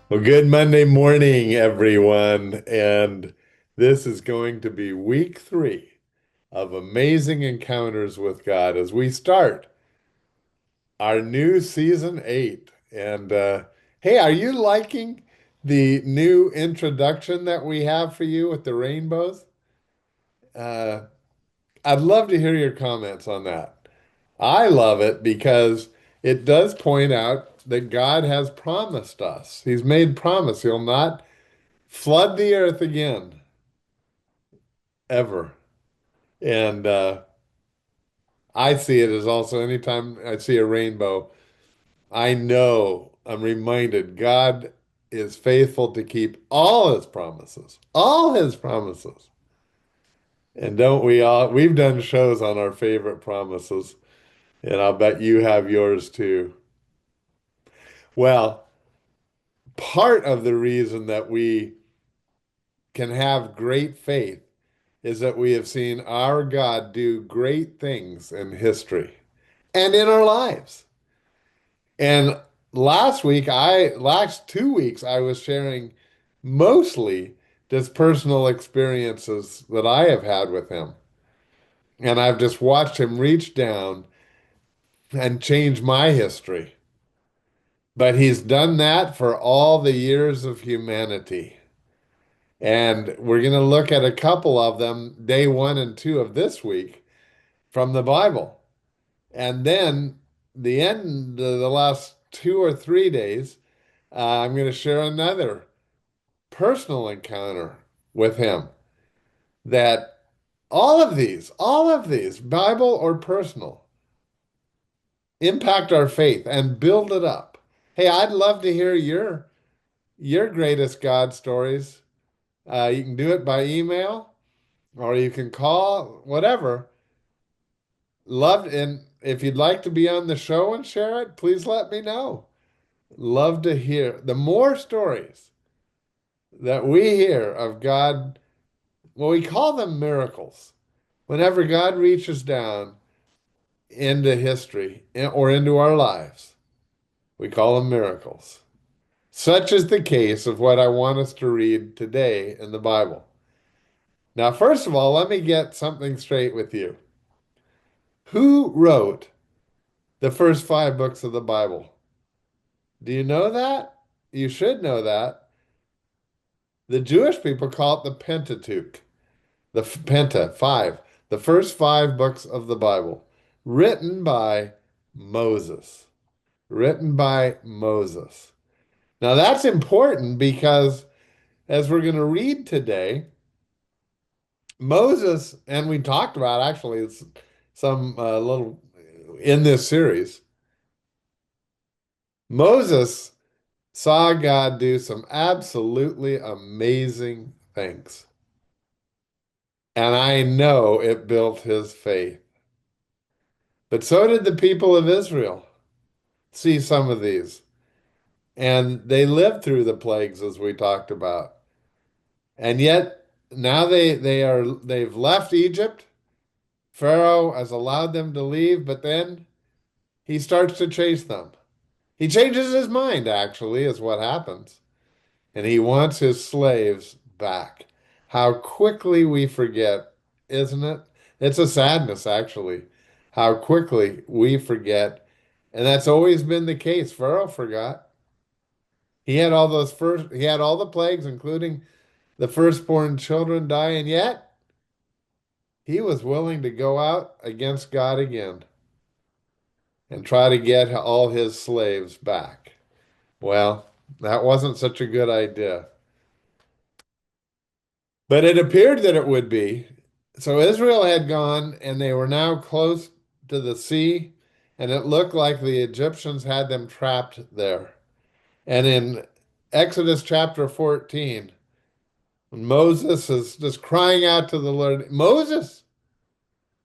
Well, good Monday morning, everyone. And this is going to be week 3 of amazing encounters with God as we start our new season 8. And hey, are you liking the new introduction that we have for you with the rainbows? Uh, I'd love to hear your comments on that. I love it because it does point out that God has promised us. He's made promise. He'll not flood the earth again, ever. And I see it as also anytime I see a rainbow, I know I'm reminded God is faithful to keep all his promises, all his promises. And don't we all? We've done shows on our favorite promises, and I'll bet you have yours too. Well, part of the reason that we can have great faith is that we have seen our God do great things in history and in our lives. And last 2 weeks, I was sharing mostly just personal experiences that I have had with him. And I've just watched him reach down and change my history. But he's done that for all the years of humanity. And we're going to look at a couple of them, day 1 and 2 of this week from the Bible. And then the end of the last 2 or 3 days, I'm going to share another personal encounter with him that all of these, Bible or personal, impact our faith and build it up. Hey, I'd love to hear your greatest God stories. You can do it by email or you can call, whatever. Loved, and if you'd like to be on the show and share it, please let me know. Love to hear the more stories that we hear of God. Well, we call them miracles. Whenever God reaches down into history or into our lives, we call them miracles. Such is the case of what I want us to read today in the Bible. Now, first of all, let me get something straight with you. Who wrote the first 5 books of the Bible? Do you know that? You should know that. The Jewish people call it the Pentateuch, the Penta, five, the first 5 books of the Bible, written by Moses. Written by Moses. Now that's important because as we're going to read today, Moses, and we talked about actually some little in this series, Moses saw God do some absolutely amazing things. And I know it built his faith. But so did the people of Israel see some of these. And they lived through the plagues as we talked about. And yet now they've left Egypt. Pharaoh has allowed them to leave, but then he starts to chase them. He changes his mind, actually, is what happens. And he wants his slaves back. How quickly we forget, isn't it? It's a sadness, actually, how quickly we forget. And that's always been the case. Pharaoh forgot. He had all the plagues, including the firstborn children die, and yet he was willing to go out against God again and try to get all his slaves back. Well, that wasn't such a good idea. But it appeared that it would be. So Israel had gone, and they were now close to the sea, and it looked like the Egyptians had them trapped there. And in Exodus chapter 14, Moses is just crying out to the Lord. Moses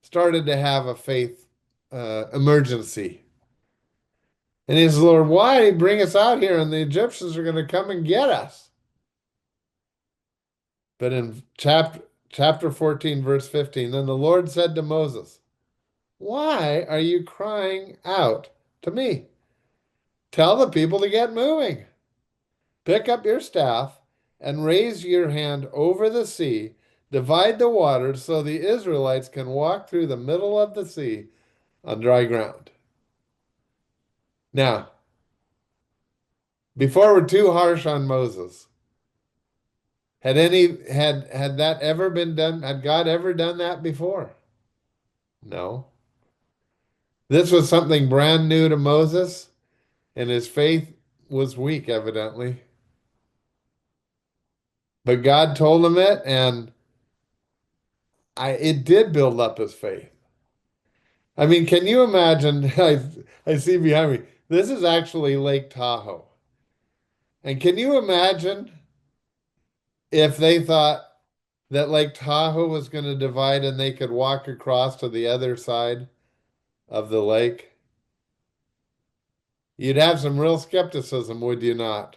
started to have a faith emergency. And he says, Lord, why did he bring us out here? And the Egyptians are going to come and get us. But in chapter 14, verse 15, then the Lord said to Moses, why are you crying out to me? Tell the people to get moving. Pick up your staff and raise your hand over the sea. Divide the waters so the Israelites can walk through the middle of the sea on dry ground. Now, before we're too harsh on Moses, had that ever been done? Had God ever done that before? No. This was something brand new to Moses, and his faith was weak, evidently. But God told him it, and it did build up his faith. I mean, can you imagine? I see behind me. This is actually Lake Tahoe. And can you imagine if they thought that Lake Tahoe was going to divide and they could walk across to the other side of the lake? You'd have some real skepticism, would you not?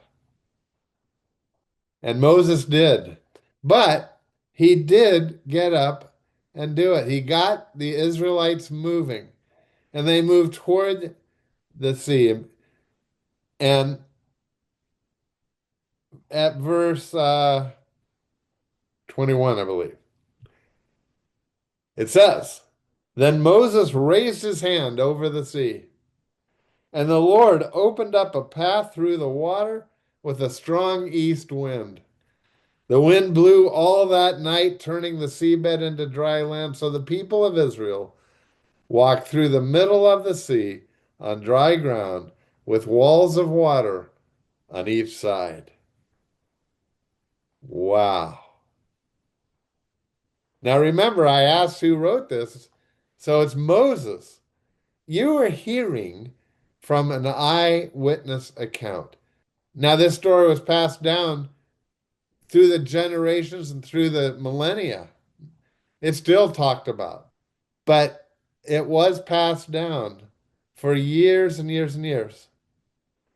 And Moses did. But he did get up and do it. He got the Israelites moving, and they moved toward the sea. And at verse 21, I believe, it says, Then Moses raised his hand over the sea, and the Lord opened up a path through the water with a strong east wind. The wind blew all that night, turning the seabed into dry land. So the people of Israel walked through the middle of the sea on dry ground with walls of water on each side. Wow. Now remember, I asked who wrote this. So it's Moses. You are hearing from an eyewitness account. Now, this story was passed down through the generations and through the millennia. It's still talked about, but it was passed down for years and years and years.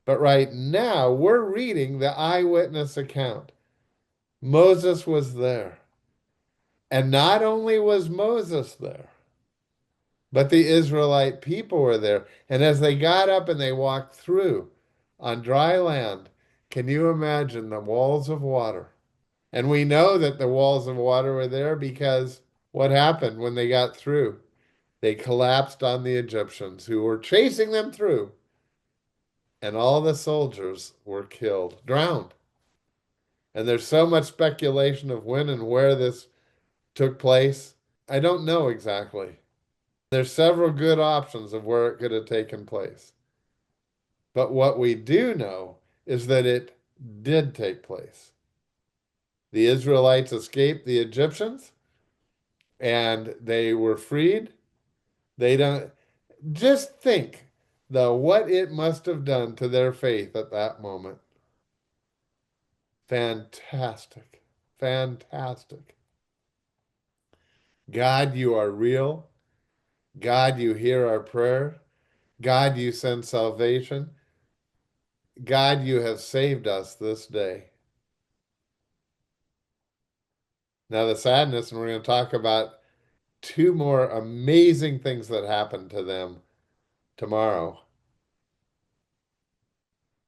But right now, we're reading the eyewitness account. Moses was there. And not only was Moses there, but the Israelite people were there. And as they got up and they walked through on dry land, can you imagine the walls of water? And we know that the walls of water were there because what happened when they got through? They collapsed on the Egyptians who were chasing them through, and all the soldiers were killed, drowned. And there's so much speculation of when and where this took place. I don't know exactly. There's several good options of where it could have taken place. But what we do know is that it did take place. The Israelites escaped the Egyptians and they were freed. They don't just think the what it must have done to their faith at that moment. Fantastic. Fantastic. God, you are real. God, you hear our prayer. God, you send salvation. God, you have saved us this day. Now, the sadness, and we're going to talk about two more amazing things that happened to them tomorrow.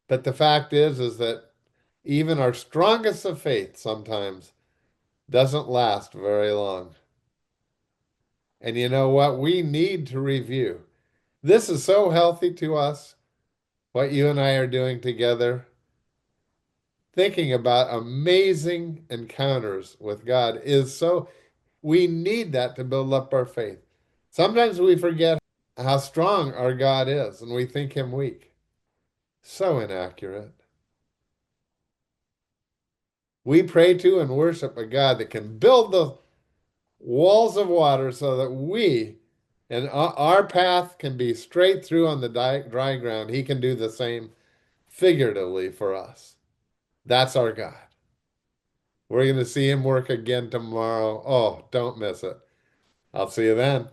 But the fact is that even our strongest of faith sometimes doesn't last very long. And you know what? We need to review. This is so healthy to us, what you and I are doing together, thinking about amazing encounters with God is so, we need that to build up our faith. Sometimes we forget how strong our God is and we think him weak. So inaccurate. We pray to and worship a God that can build the walls of water so that we and our path can be straight through on the dry ground. He can do the same figuratively for us. That's our God. We're going to see him work again tomorrow. Oh, don't miss it. I'll see you then.